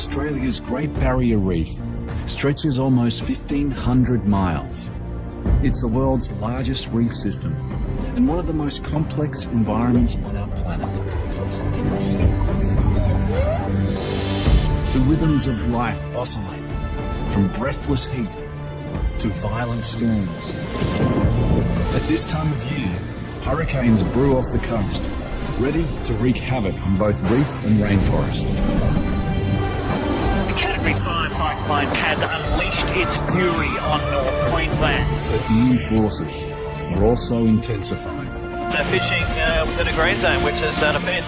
Australia's Great Barrier Reef stretches almost 1,500 miles. It's the world's largest reef system and one of the most complex environments on our planet. The rhythms of life oscillate from breathless heat to violent storms. At this time of year, hurricanes brew off the coast, ready to wreak havoc on both reef and rainforest. The Category 5 cyclone has unleashed its fury on North Queensland. But new forces are also intensifying. They're fishing within a green zone, which is an offence.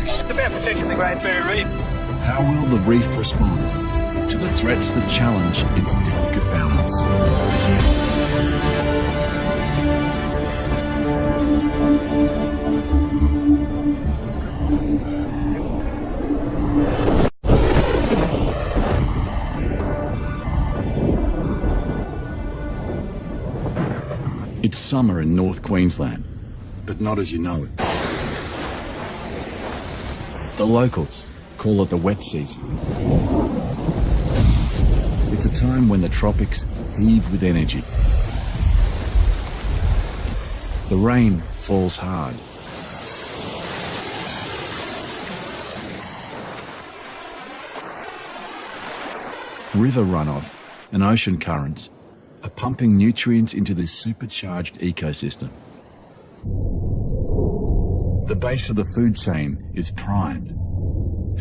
It's about protecting the Great Barrier Reef. How will the reef respond to the threats that challenge its delicate balance? It's summer in North Queensland, but not as you know it. The locals call it the wet season. It's a time when the tropics heave with energy. The rain falls hard. River runoff and ocean currents are pumping nutrients into this supercharged ecosystem. The base of the food chain is primed.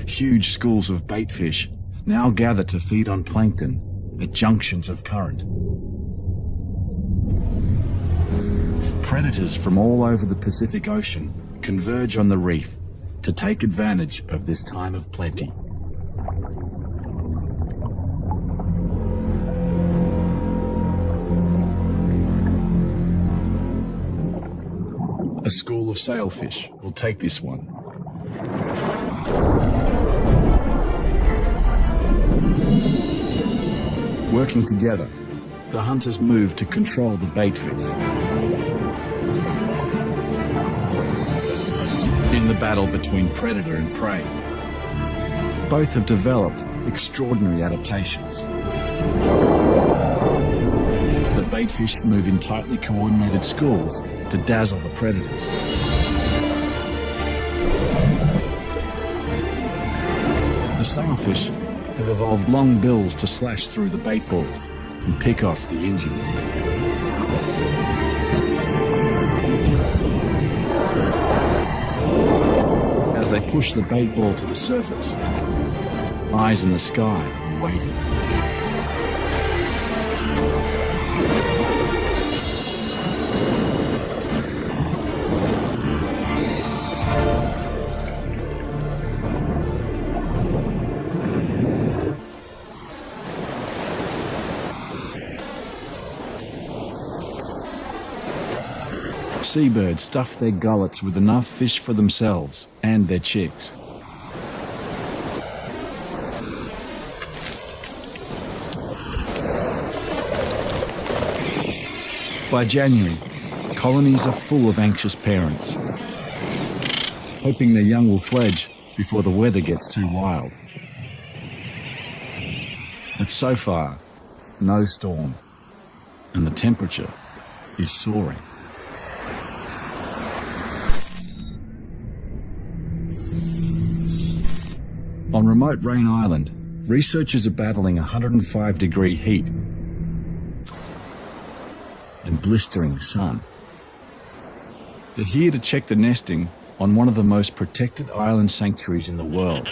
Huge schools of bait fish now gather to feed on plankton at junctions of current. Predators from all over the Pacific Ocean converge on the reef to take advantage of this time of plenty. A school of sailfish will take this one. Working together, the hunters move to control the bait fish. In the battle between predator and prey, both have developed extraordinary adaptations. The bait fish move in tightly coordinated schools to dazzle the predators. The sailfish have evolved long bills to slash through the bait balls and pick off the injured. As they push the bait ball to the surface, eyes in the sky are waiting. Seabirds stuff their gullets with enough fish for themselves and their chicks. By January, colonies are full of anxious parents, hoping their young will fledge before the weather gets too wild. But so far, no storm, and the temperature is soaring. On remote Rain Island, researchers are battling 105-degree heat and blistering sun. They're here to check the nesting on one of the most protected island sanctuaries in the world.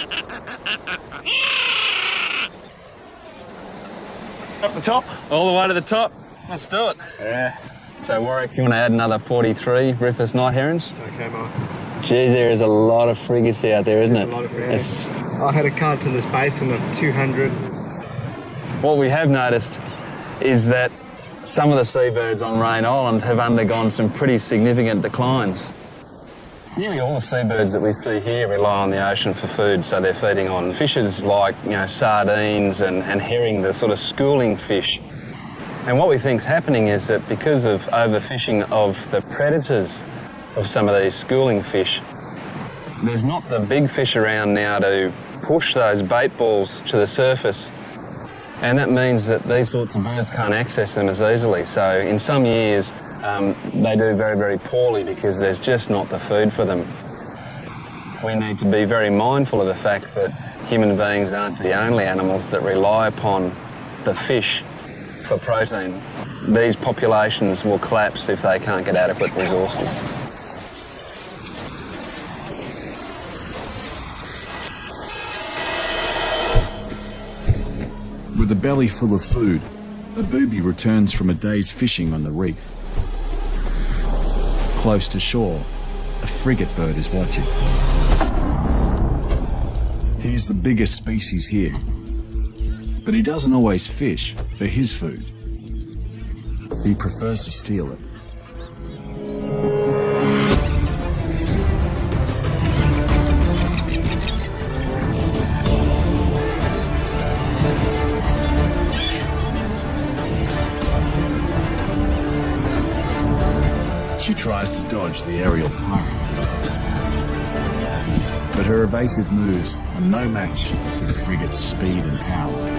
Up the top, all the way to the top. Let's do it. Yeah. So Warwick, if you want to add another 43 rufous night herons. Okay, Mark. Geez, there is a lot of frigates out there, isn't it? There's a lot of frigates. I had a count in this basin of 200. What we have noticed is that some of the seabirds on Rain Island have undergone some pretty significant declines. Nearly all the seabirds that we see here rely on the ocean for food, so they're feeding on fishes like, sardines and herring, the sort of schooling fish. And what we think's happening is that because of overfishing of the predators of some of these schooling fish, there's not the big fish around now to push those bait balls to the surface, and that means that these sorts of birds can't access them as easily. So in some years they do very, very poorly because there's just not the food for them. We need to be very mindful of the fact that human beings aren't the only animals that rely upon the fish for protein. These populations will collapse if they can't get adequate resources. With a belly full of food, a booby returns from a day's fishing on the reef. Close to shore, a frigate bird is watching. He's the biggest species here, but he doesn't always fish for his food. He prefers to steal it. She tries to dodge the aerial pirate, but her evasive moves are no match to the frigate's speed and power.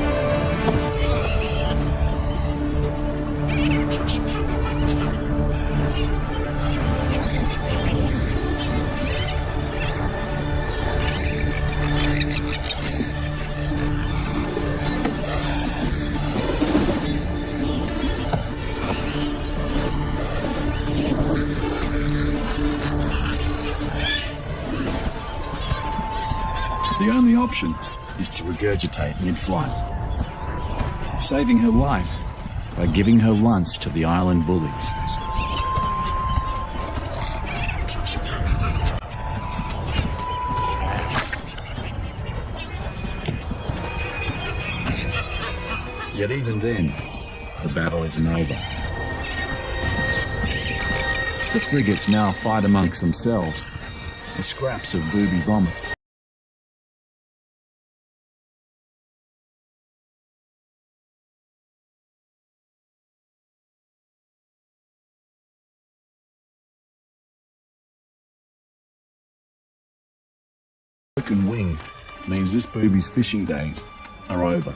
The only option is to regurgitate mid-flight, saving her life by giving her lunch to the island bullies. Yet even then, the battle isn't over. The frigates now fight amongst themselves for scraps of booby vomit. Broken wing means this booby's fishing days are over.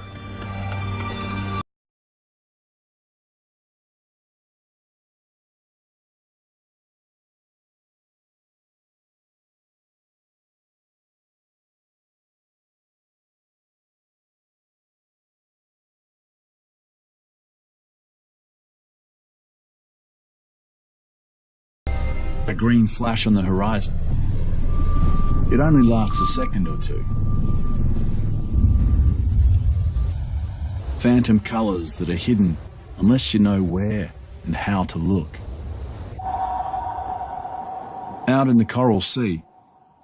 A green flash on the horizon. It only lasts a second or two. Phantom colours that are hidden unless you know where and how to look. Out in the Coral Sea,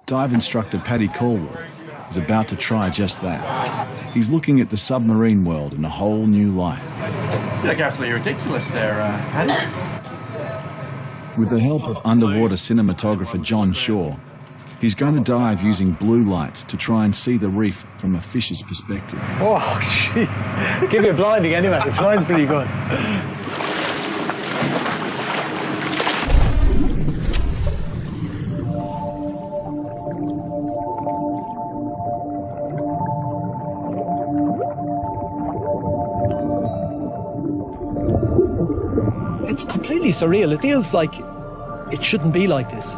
dive instructor Paddy Caldwell is about to try just that. He's looking at the submarine world in a whole new light. You look absolutely ridiculous there, Paddy. With the help of underwater cinematographer John Shaw, he's going to dive using blue lights to try and see the reef from a fish's perspective. Oh, gee. Give me a blinding anyway. The blind's pretty good. It's completely surreal. It feels like it shouldn't be like this.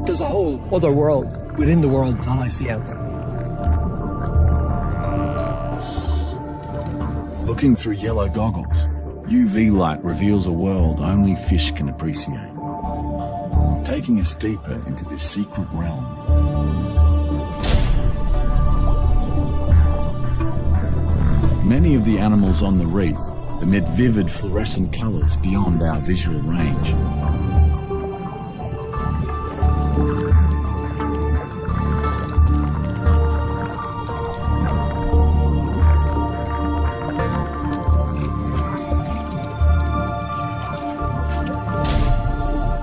There's a whole other world within the world that I see out there. Looking through yellow goggles, UV light reveals a world only fish can appreciate, taking us deeper into this secret realm. Many of the animals on the reef emit vivid fluorescent colours beyond our visual range.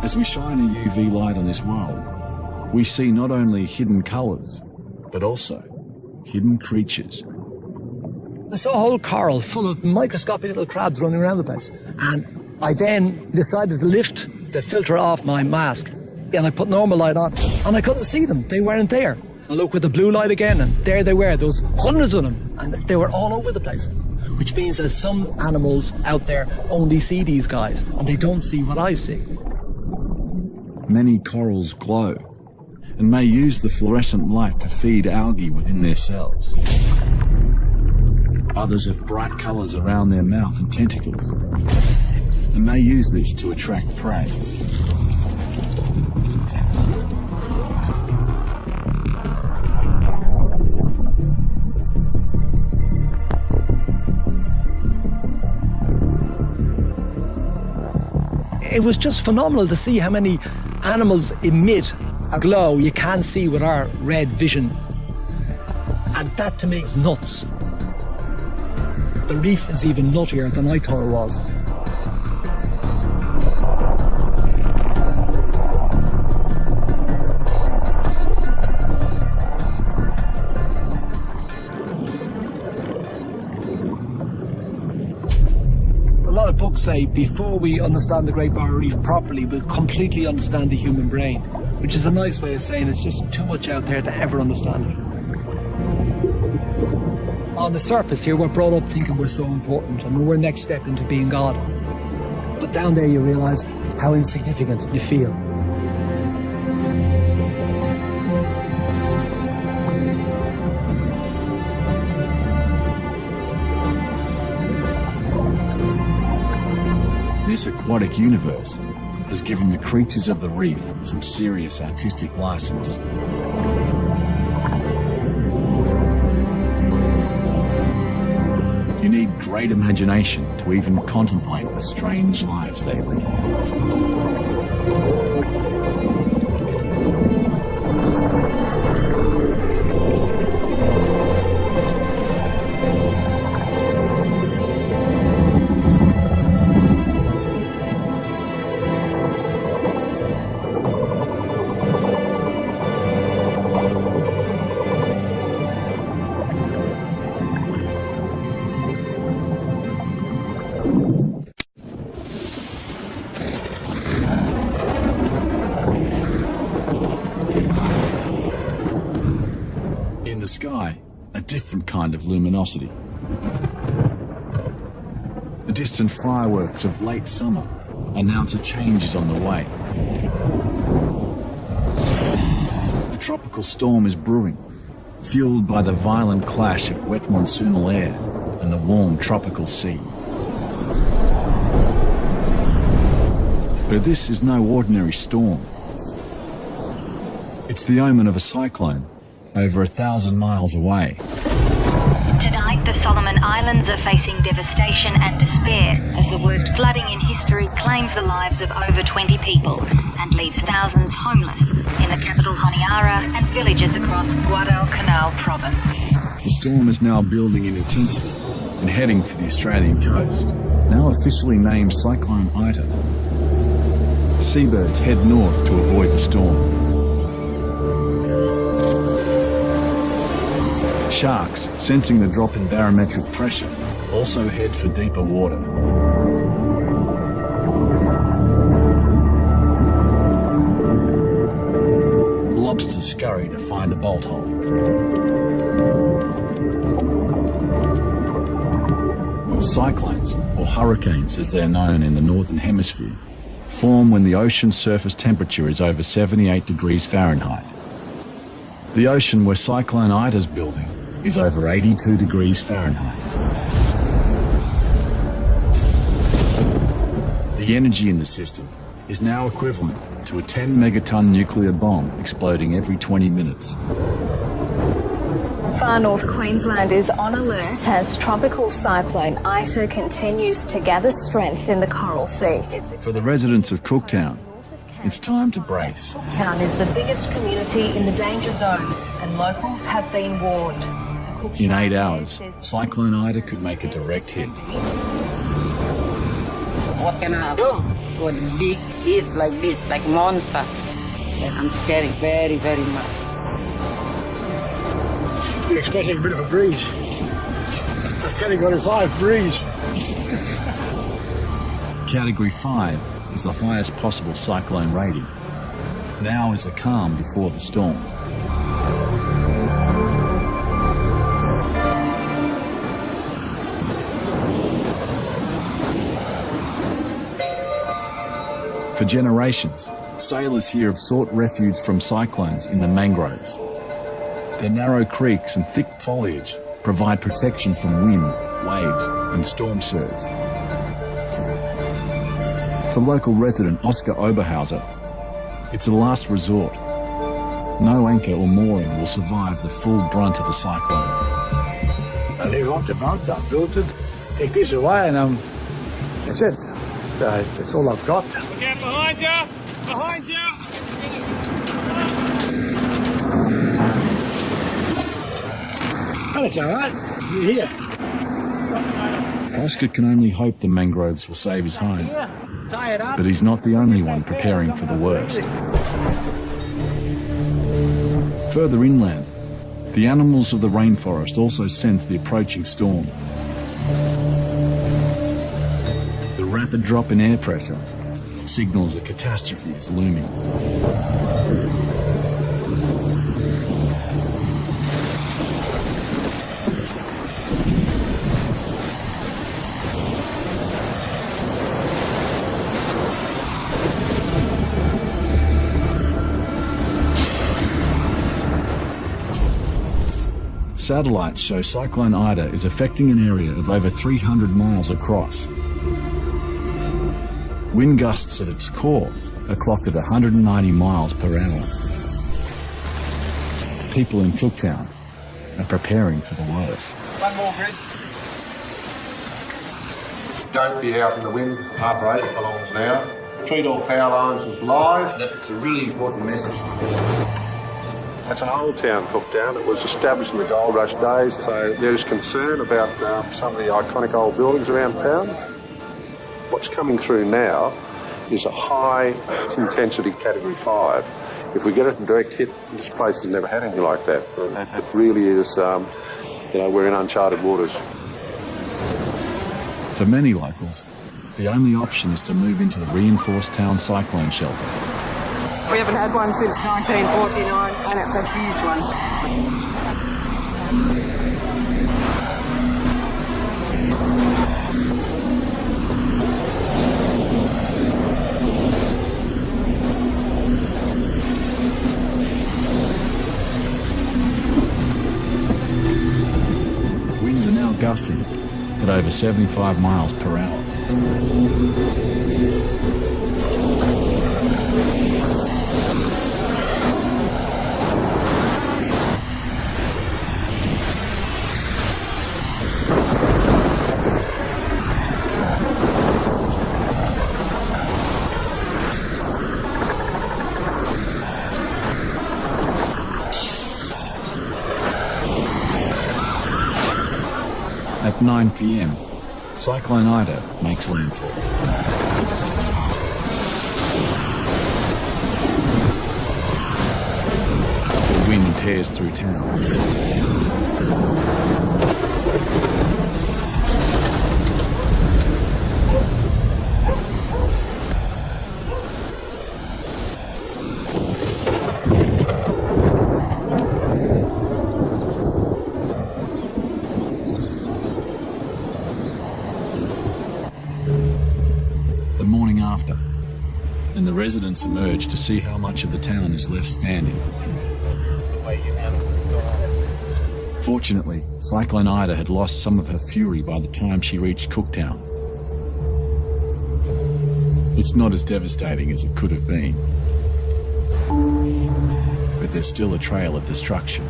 As we shine a UV light on this world, we see not only hidden colours, but also hidden creatures. I saw a whole coral full of microscopic little crabs running around the place. And I then decided to lift the filter off my mask. And I put normal light on, and I couldn't see them. They weren't there. I looked with the blue light again, and there they were. There was hundreds of them, and they were all over the place. Which means that some animals out there only see these guys, and they don't see what I see. Many corals glow and may use the fluorescent light to feed algae within their cells. Others have bright colours around their mouth and tentacles and may use this to attract prey. It was just phenomenal to see how many animals emit a glow you can't see with our red vision. And that to me is nuts. The reef is even nuttier than I thought it was. A lot of books say before we understand the Great Barrier Reef properly, we'll completely understand the human brain, which is a nice way of saying it's just too much out there to ever understand it. On the surface here, we're brought up thinking we're so important and we're next step into being God. But down there you realise how insignificant you feel. This aquatic universe has given the creatures of the reef some serious artistic license. You need great imagination to even contemplate the strange lives they lead. In the sky, a different kind of luminosity. The distant fireworks of late summer announce a change is on the way. A tropical storm is brewing, fueled by the violent clash of wet monsoonal air and the warm tropical sea. But this is no ordinary storm. It's the omen of a cyclone over 1,000 miles away. Tonight, the Solomon Islands are facing devastation and despair as the worst flooding in history claims the lives of over 20 people and leaves thousands homeless in the capital Honiara and villages across Guadalcanal province. The storm is now building in intensity and heading for the Australian coast, now officially named Cyclone Ida. Seabirds head north to avoid the storm. Sharks, sensing the drop in barometric pressure, also head for deeper water. Lobsters scurry to find a bolt hole. Cyclones, or hurricanes as they're known in the Northern Hemisphere, form when the ocean surface temperature is over 78 degrees Fahrenheit. The ocean where Cyclone Ida's building is over 82 degrees Fahrenheit. The energy in the system is now equivalent to a 10 megaton nuclear bomb exploding every 20 minutes. Far North Queensland is on alert as tropical cyclone Ida continues to gather strength in the Coral Sea. For the residents of Cooktown, it's time to brace. Town is the biggest community in the danger zone and locals have been warned. In 8 hours, Cyclone Ida could make a direct hit. What can I do? When big hit like this, like monster, and I'm scared very, very much. You're expecting a bit of a breeze. Category 5 breeze. Category 5 is the highest possible cyclone rating. Now is the calm before the storm. For generations, sailors here have sought refuge from cyclones in the mangroves. Their narrow creeks and thick foliage provide protection from wind, waves and storm surge. For local resident Oscar Oberhauser, it's a last resort. No anchor or mooring will survive the full brunt of a cyclone. I live off the mountain, I built it, take this away and that's it. That's all I've got. Look out behind you! Behind you! Oh, it's all right. You're here. Oscar can only hope the mangroves will save his home. Tie it up. But he's not the only one preparing for the worst. Further inland, the animals of the rainforest also sense the approaching storm. The rapid drop in air pressure signals a catastrophe is looming. Satellites show Cyclone Ida is affecting an area of over 300 miles across. Wind gusts at its core are clocked at 190 miles per hour. People in Cooktown are preparing for the worst. One more, Grid. Don't be out in the wind after 8 belongs now. Treat all power lines as live. That's a really important message. It's an old town, Cooktown. It was established in the gold rush days, so there's concern about some of the iconic old buildings around town. What's coming through now is a high intensity category 5. If we get it in direct hit, this place has never had anything like that. It really is, we're in uncharted waters. For many locals, the only option is to move into the reinforced town cyclone shelter. We haven't had one since 1949, and it's a huge one. Winds are now gusting at over 75 miles per hour. At 9 p.m, Cyclone Ida makes landfall. The wind tears through town. And the residents emerge to see how much of the town is left standing. Fortunately, Cyclone Ida had lost some of her fury by the time she reached Cooktown. It's not as devastating as it could have been, but there's still a trail of destruction.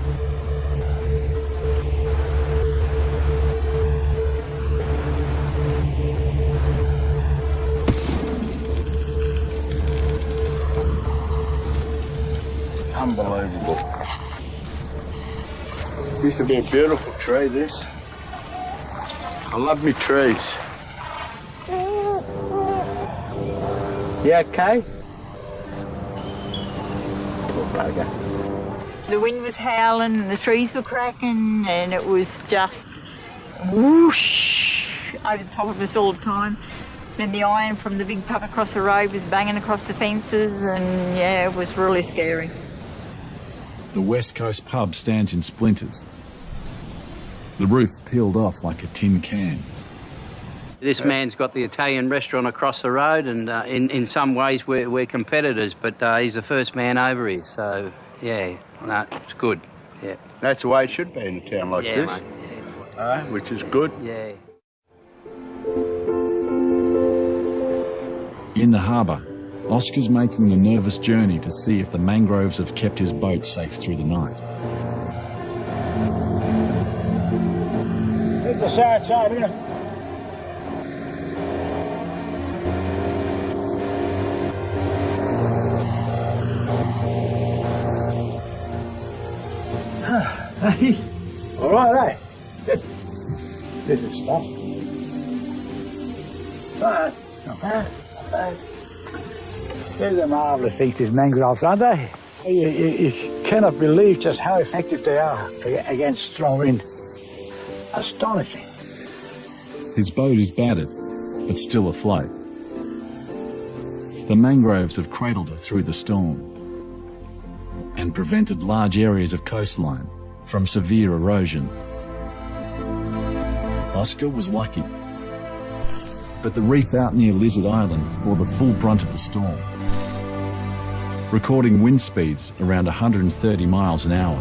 Unbelievable. Used to be a beautiful tree, this. I love me trees. You okay? Poor bugger. The wind was howling and the trees were cracking and it was just whoosh over the top of us all the time. And the iron from the big pub across the road was banging across the fences, and yeah, it was really scary. The West Coast pub stands in splinters. The roof peeled off like a tin can. This man's got the Italian restaurant across the road, and in some ways we're competitors, but he's the first man over here, so yeah, no, it's good. Yeah, that's the way it should be in a town like this, mate, yeah. Which is good. Yeah. In the harbour, Oscar's making a nervous journey to see if the mangroves have kept his boat safe through the night. It's the south side, isn't it? Hey, all right, eh? This is stuff. But not bad, not bad. These are marvellous things, these mangroves, aren't they? You cannot believe just how effective they are against strong wind. Astonishing. His boat is battered, but still afloat. The mangroves have cradled her through the storm and prevented large areas of coastline from severe erosion. Oscar was lucky, but the reef out near Lizard Island bore the full brunt of the storm, recording wind speeds around 130 miles an hour.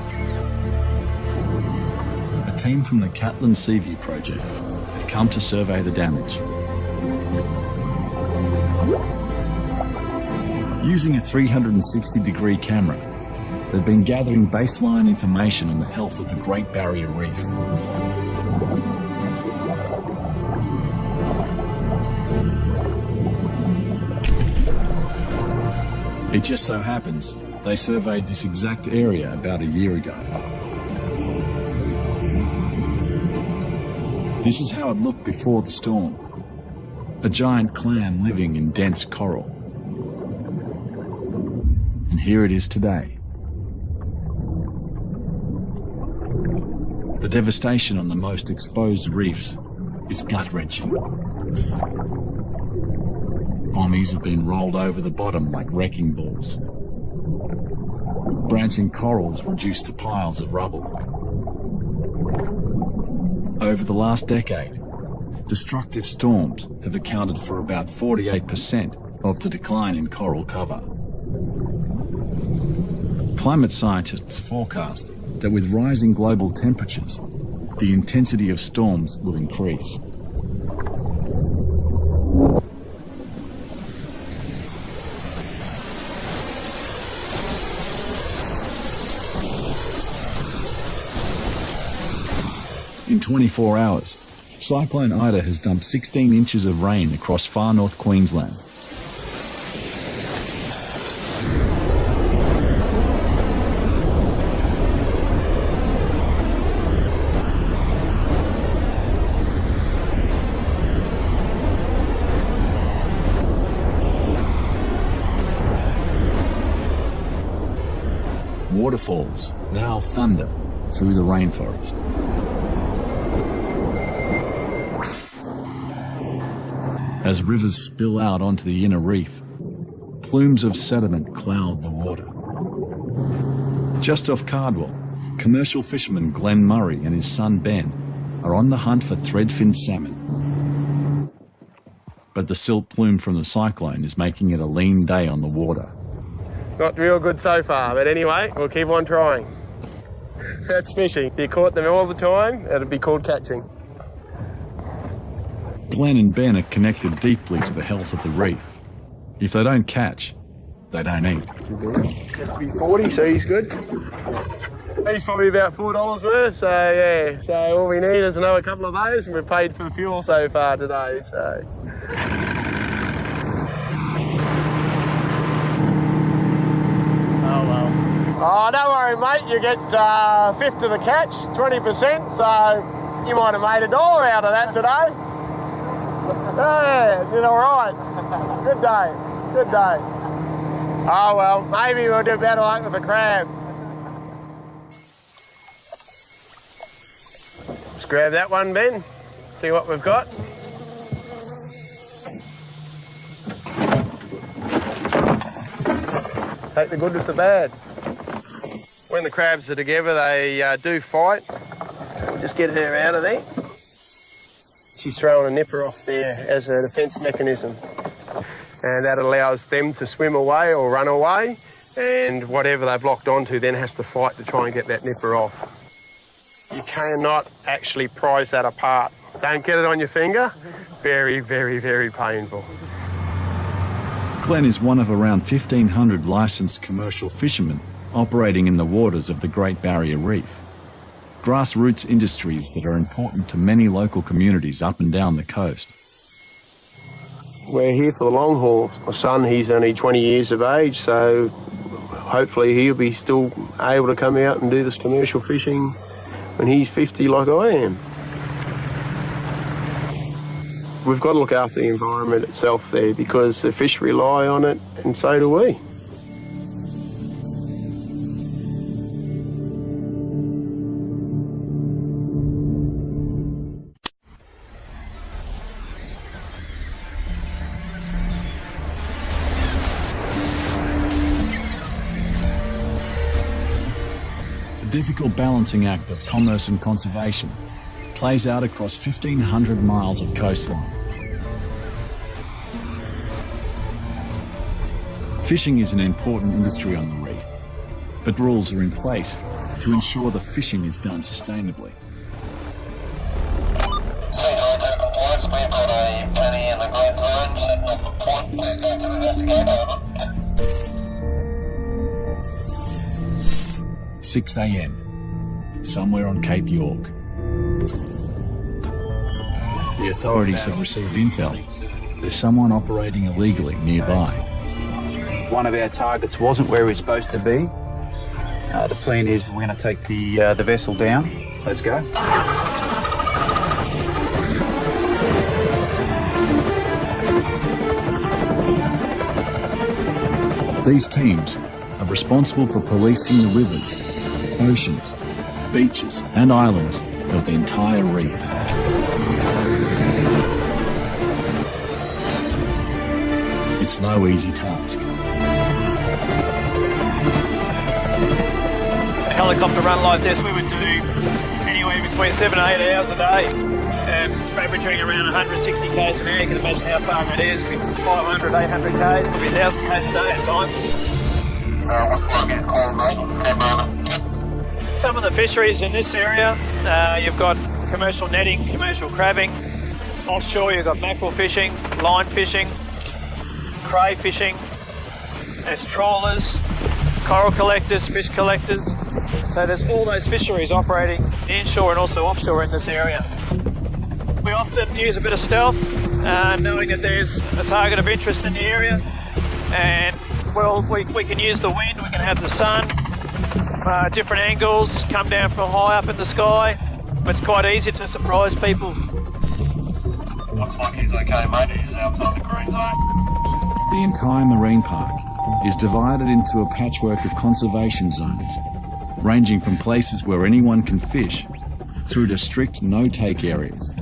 A team from the Catlin Seaview project have come to survey the damage. Using a 360-degree camera, they've been gathering baseline information on the health of the Great Barrier Reef. It just so happens they surveyed this exact area about a year ago. This is how it looked before the storm. A giant clam living in dense coral. And here it is today. The devastation on the most exposed reefs is gut-wrenching. Bommies have been rolled over the bottom like wrecking balls. Branching corals reduced to piles of rubble. Over the last decade, destructive storms have accounted for about 48% of the decline in coral cover. Climate scientists forecast that with rising global temperatures, the intensity of storms will increase. In 24 hours, Cyclone Ida has dumped 16 inches of rain across far north Queensland. Waterfalls now thunder through the rainforest. As rivers spill out onto the inner reef, plumes of sediment cloud the water. Just off Cardwell, commercial fisherman Glenn Murray and his son Ben are on the hunt for threadfin salmon. But the silt plume from the cyclone is making it a lean day on the water. Not real good so far, but anyway, we'll keep on trying. That's fishing. If you caught them all the time, it'd be called catching. Glenn and Ben are connected deeply to the health of the reef. If they don't catch, they don't eat. Has to be 40, so he's good. He's probably about $4 worth, so yeah. So all we need is another couple of those, and we've paid for the fuel so far today, so. Oh well. Oh, don't worry, mate. You get a fifth of the catch, 20%, so you might have made $1 out of that today. Yeah, did all right. Good day, good day. Oh well, maybe we'll do better luck with the crab. Let's grab that one, Ben. See what we've got. Take the good with the bad. When the crabs are together, they do fight. So just get her out of there. She's throwing a nipper off there as a defence mechanism. And that allows them to swim away or run away. And whatever they've locked onto then has to fight to try and get that nipper off. You cannot actually prise that apart. Don't get it on your finger. Very, very, very painful. Glenn is one of around 1,500 licensed commercial fishermen operating in the waters of the Great Barrier Reef. Grassroots industries that are important to many local communities up and down the coast. We're here for the long haul. My son, he's only 20 years of age, so hopefully he'll be still able to come out and do this commercial fishing when he's 50 like I am. We've got to look after the environment itself there because the fish rely on it and so do we. The difficult balancing act of commerce and conservation plays out across 1,500 miles of coastline. Fishing is an important industry on the reef, but rules are in place to ensure the fishing is done sustainably. We've got a penny in the green zone, setting off the point. Please go to investigate, over. 6 a.m, somewhere on Cape York. The authorities have received intel. There's someone operating illegally nearby. One of our targets wasn't where we're supposed to be. The plan is we're going to take the vessel down. Let's go. These teams are responsible for policing the rivers, oceans, beaches and islands of the entire reef. It's no easy task. A helicopter run like this we would do anywhere between 7 and 8 hours a day, averaging around 160 k's an hour. You can imagine how far that is. Could be 500, 800 k's, could be 1,000 k's a day at times. Some of the fisheries in this area, you've got commercial netting, commercial crabbing. Offshore you've got mackerel fishing, line fishing, cray fishing. There's trawlers, coral collectors, fish collectors. So there's all those fisheries operating inshore and also offshore in this area. We often use a bit of stealth, knowing that there's a target of interest in the area. And well, we can use the wind, we can have the sun, different angles, come down from high up in the sky. It's quite easy to surprise people. Looks like he's okay, mate. He's outside the green zone. The entire marine park is divided into a patchwork of conservation zones, ranging from places where anyone can fish through to strict no-take areas.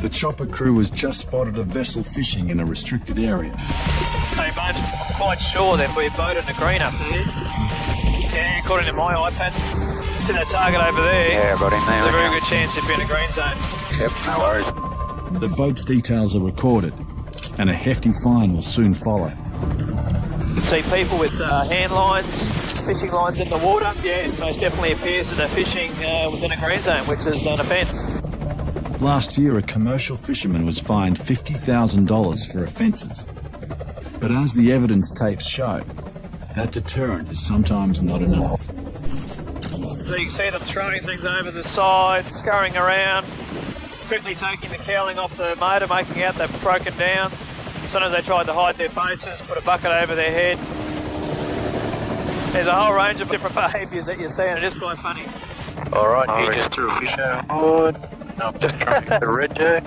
The chopper crew has just spotted a vessel fishing in a restricted area. Hey, bud, I'm quite sure that we're boating the green up there. Yeah, according to my iPad. See that target over there? Yeah, right in there. There's a very good chance it'd be in a green zone. Yep, no worries. The boat's details are recorded, and a hefty fine will soon follow. You can see people with hand lines, fishing lines in the water. Yeah, it most definitely appears that they're fishing within a green zone, which is an offence. Last year, a commercial fisherman was fined $50,000 for offences. But as the evidence tapes show, that deterrent is sometimes not enough. So you can see them throwing things over the side, scurrying around, quickly taking the cowling off the motor, making out they've broken down. Sometimes they tried to hide their faces, put a bucket over their head. There's a whole range of different behaviours that you see, and it is quite funny. All right, he just threw a fish overboard. I'm just trying to get the red jerk.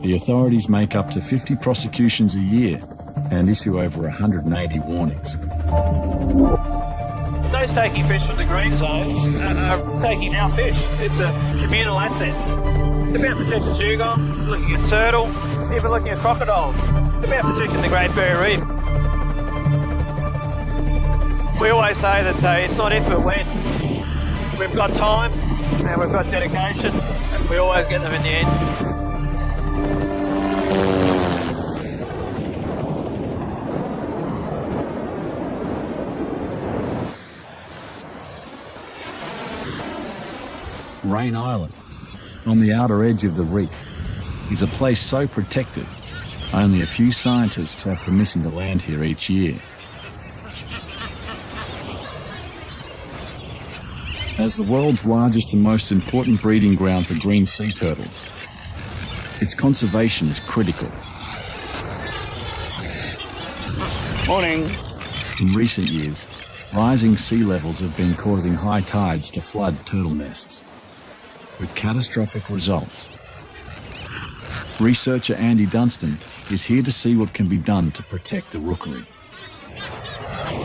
The authorities make up to 50 prosecutions a year and issue over 180 warnings. No those taking fish from the green zones are taking our fish. It's a communal asset. It's about protecting dugong, looking at turtle, even looking at crocodile. It's about protecting the Great Barrier Reef. We always say that it's not if but when. We've got time and we've got dedication, and we always get them in the end. Rain Island, on the outer edge of the reef, is a place so protected only a few scientists have permission to land here each year. As the world's largest and most important breeding ground for green sea turtles, its conservation is critical. Morning. In recent years, rising sea levels have been causing high tides to flood turtle nests, with catastrophic results. Researcher Andy Dunstan is here to see what can be done to protect the rookery.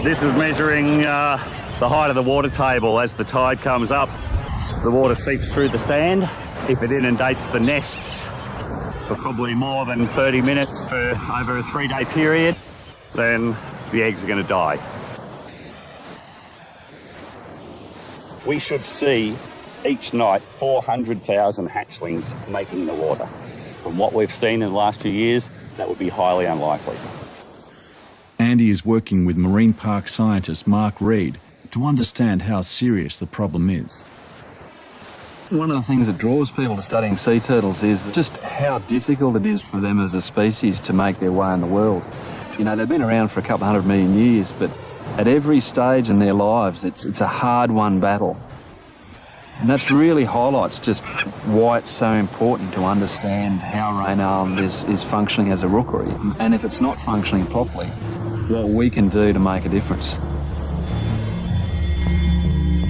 This is measuring the height of the water table as the tide comes up. The water seeps through the stand. If it inundates the nests for probably more than 30 minutes for over a 3-day period, then the eggs are going to die. We should see each night 400,000 hatchlings making the water. From what we've seen in the last few years, that would be highly unlikely. Andy is working with marine park scientist Mark Reed to understand how serious the problem is. One of the things that draws people to studying sea turtles is just how difficult it is for them as a species to make their way in the world. You know, they've been around for a couple of 100 million years, but at every stage in their lives, it's a hard-won battle. And that really highlights just why it's so important to understand how Rain Island is functioning as a rookery, and if it's not functioning properly, what we can do to make a difference.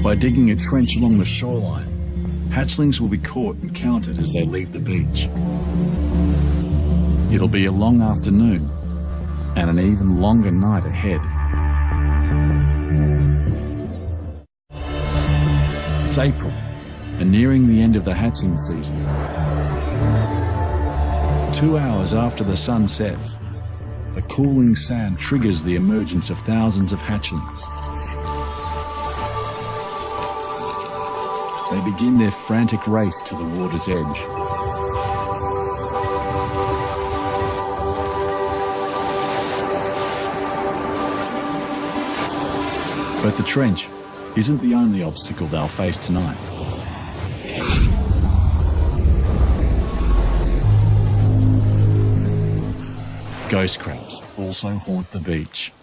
By digging a trench along the shoreline, hatchlings will be caught and counted as they leave the beach. It'll be a long afternoon and an even longer night ahead. It's April and nearing the end of the hatching season. 2 hours after the sun sets, the cooling sand triggers the emergence of thousands of hatchlings. They begin their frantic race to the water's edge. But the trench isn't the only obstacle they'll face tonight. Ghost crabs also haunt the beach.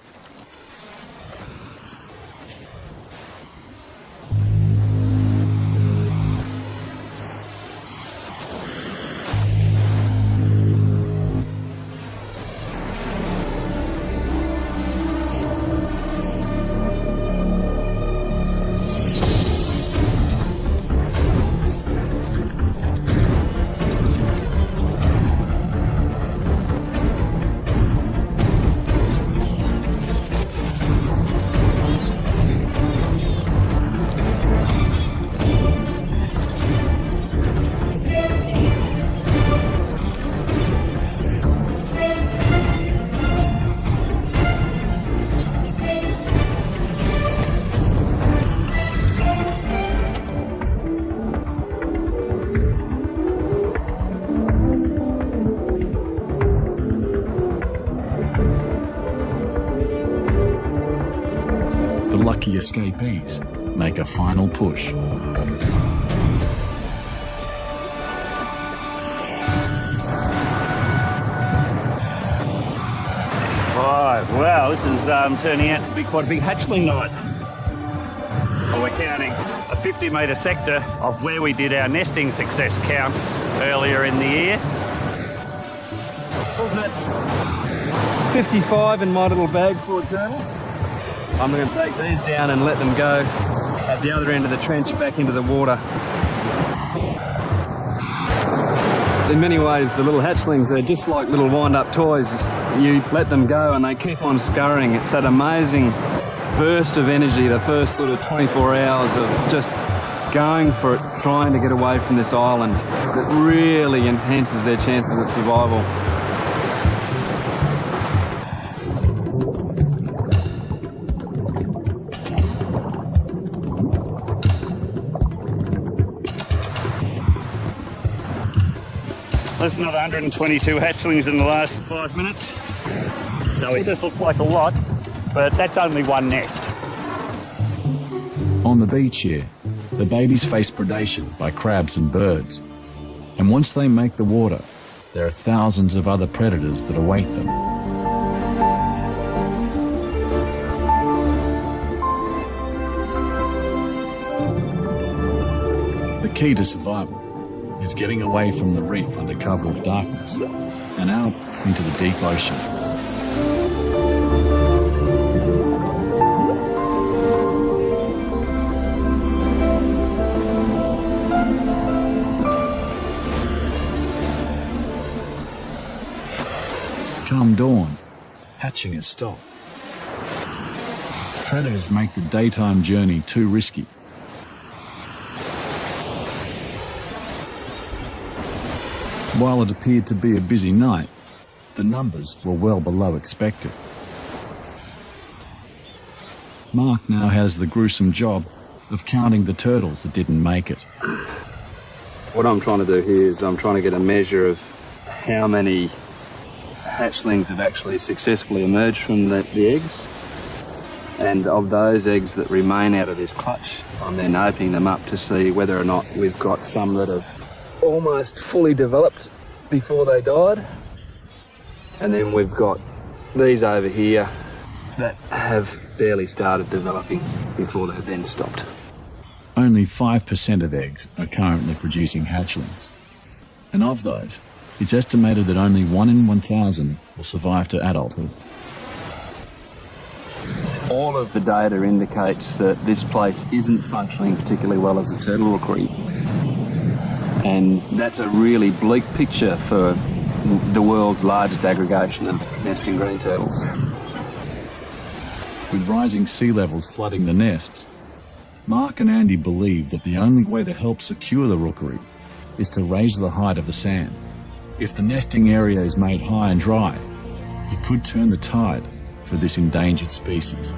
Lucky escapees make a final push. Right, wow, this is turning out to be quite a big hatchling night. Well, we're counting a 50-metre sector of where we did our nesting success counts earlier in the year. What's that? 55 in my little bag full of turtles. I'm going to take these down and let them go at the other end of the trench back into the water. In many ways, the little hatchlings are just like little wind-up toys. You let them go and they keep on scurrying. It's that amazing burst of energy, the first sort of 24 hours of just going for it, trying to get away from this island, that really enhances their chances of survival. There's another 122 hatchlings in the last 5 minutes. So it just looks like a lot, but that's only one nest. On the beach here, the babies face predation by crabs and birds. And once they make the water, there are thousands of other predators that await them. The key to survival is getting away from the reef under cover of darkness and out into the deep ocean. Come dawn, hatching has stopped. Predators make the daytime journey too risky. While it appeared to be a busy night, the numbers were well below expected. Mark now has the gruesome job of counting the turtles that didn't make it. What I'm trying to do here is I'm trying to get a measure of how many hatchlings have actually successfully emerged from the eggs. And of those eggs that remain out of this clutch, I'm then opening them up to see whether or not we've got some that have almost fully developed before they died. And then we've got these over here that have barely started developing before they've then stopped. Only 5% of eggs are currently producing hatchlings. And of those, it's estimated that only 1 in 1,000 will survive to adulthood. All of the data indicates that this place isn't functioning particularly well as a turtle rookery. And that's a really bleak picture for the world's largest aggregation of nesting green turtles. With rising sea levels flooding the nests, Mark and Andy believe that the only way to help secure the rookery is to raise the height of the sand. If the nesting area is made high and dry, it could turn the tide for this endangered species.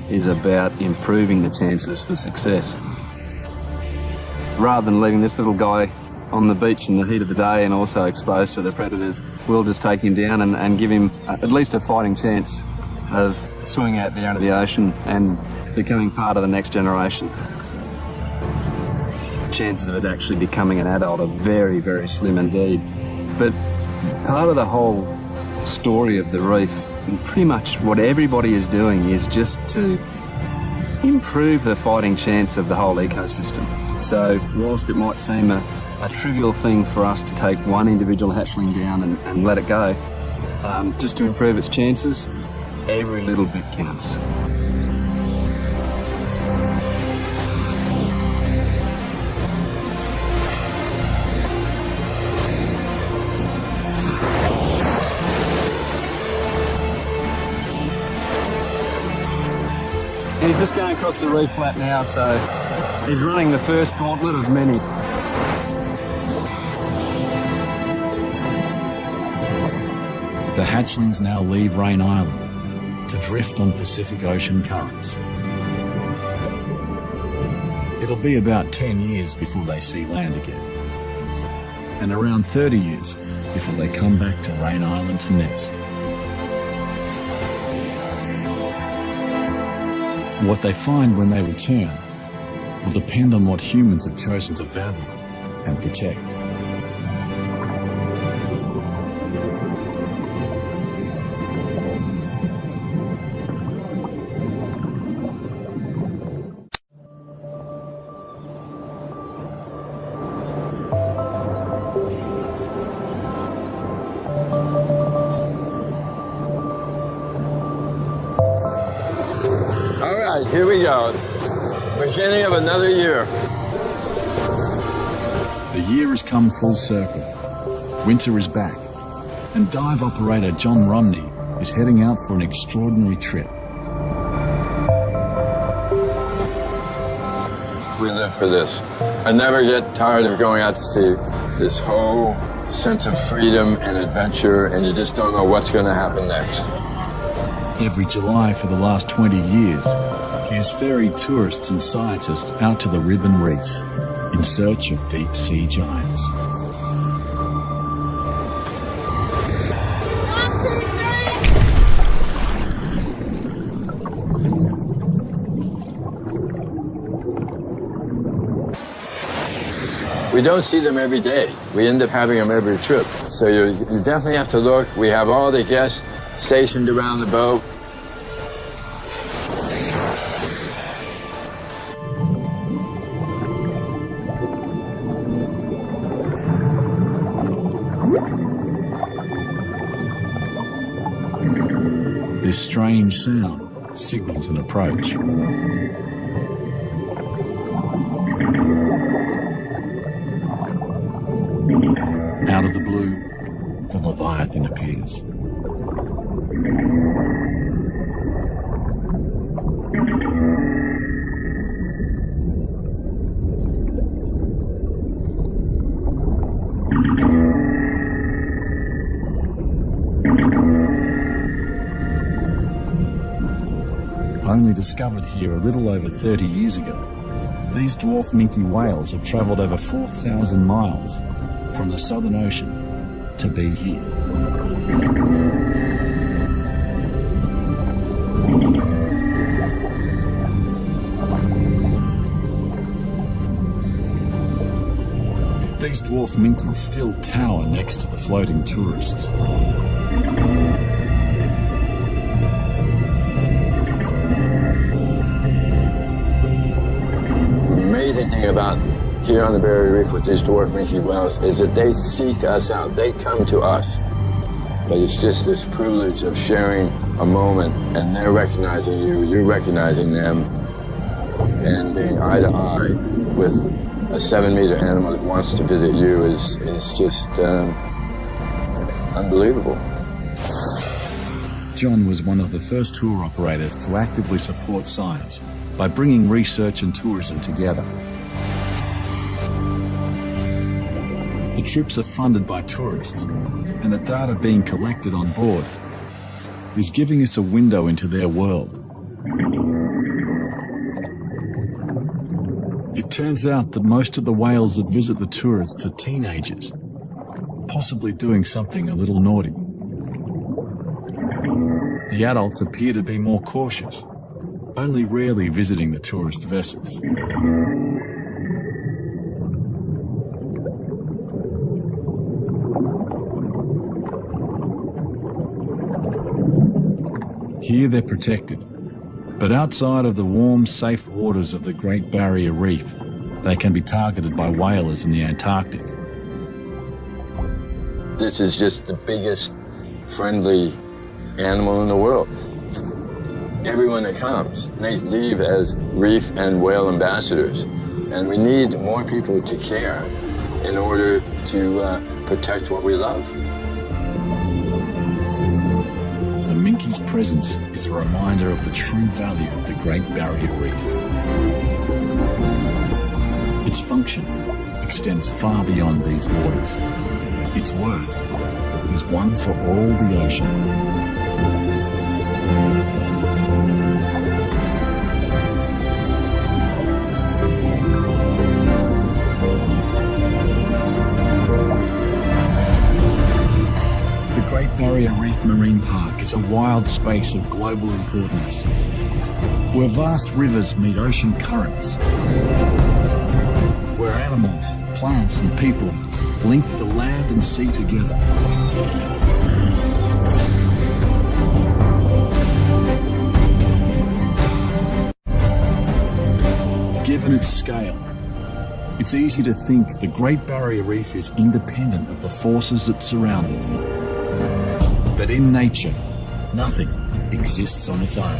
Is about improving the chances for success. Rather than leaving this little guy on the beach in the heat of the day and also exposed to the predators, we'll just take him down and give him at least a fighting chance of swimming out there into the ocean and becoming part of the next generation. Chances of it actually becoming an adult are very, very slim indeed. But part of the whole story of the reef, and pretty much what everybody is doing, is just to improve the fighting chance of the whole ecosystem. So whilst it might seem a trivial thing for us to take one individual hatchling down and let it go, just to improve its chances, every little bit counts. And he's just going across the reef flat now, so he's running the first gauntlet of many. The hatchlings now leave Rain Island to drift on Pacific Ocean currents. It'll be about 10 years before they see land again, and around 30 years before they come back to Rain Island to nest. What they find when they return will depend on what humans have chosen to value and protect. Here we go. Beginning of another year. The year has come full circle, Winter is back, and dive operator John Romney is heading out for an extraordinary trip. We live for this. I never get tired of going out to sea. This whole sense of freedom and adventure, and you just don't know what's going to happen next. Every July for the last 20 years, he has ferried tourists and scientists out to the Ribbon Reefs in search of deep-sea giants. We don't see them every day. We end up having them every trip. So you definitely have to look. We have all the guests stationed around the boat. This strange sound signals an approach. Out of the blue, the Leviathan appears. Only discovered here a little over 30 years ago, these dwarf minke whales have travelled over 4,000 miles from the Southern Ocean to be here. These dwarf minke still tower next to the floating tourists. The amazing thing about here on the Barrier Reef with these dwarf minke whales is that they seek us out. They come to us. But it's just this privilege of sharing a moment, and they're recognizing you, you're recognizing them, and being eye to eye with a 7-meter animal that wants to visit you is just unbelievable. John was one of the first tour operators to actively support science by bringing research and tourism together. The trips are funded by tourists, and the data being collected on board is giving us a window into their world. It turns out that most of the whales that visit the tourists are teenagers, possibly doing something a little naughty. The adults appear to be more cautious, only rarely visiting the tourist vessels. Here they're protected, but outside of the warm, safe waters of the Great Barrier Reef, they can be targeted by whalers in the Antarctic. This is just the biggest friendly animal in the world. Everyone that comes, they leave as reef and whale ambassadors. And we need more people to care in order to protect what we love. The minke's presence is a reminder of the true value of the Great Barrier Reef. Its function extends far beyond these waters. Its worth is one for all the ocean. The Great Barrier Reef Marine Park is a wild space of global importance, where vast rivers meet ocean currents, where animals, plants and people link the land and sea together. Given its scale, it's easy to think the Great Barrier Reef is independent of the forces that surround it. But in nature, nothing exists on its own.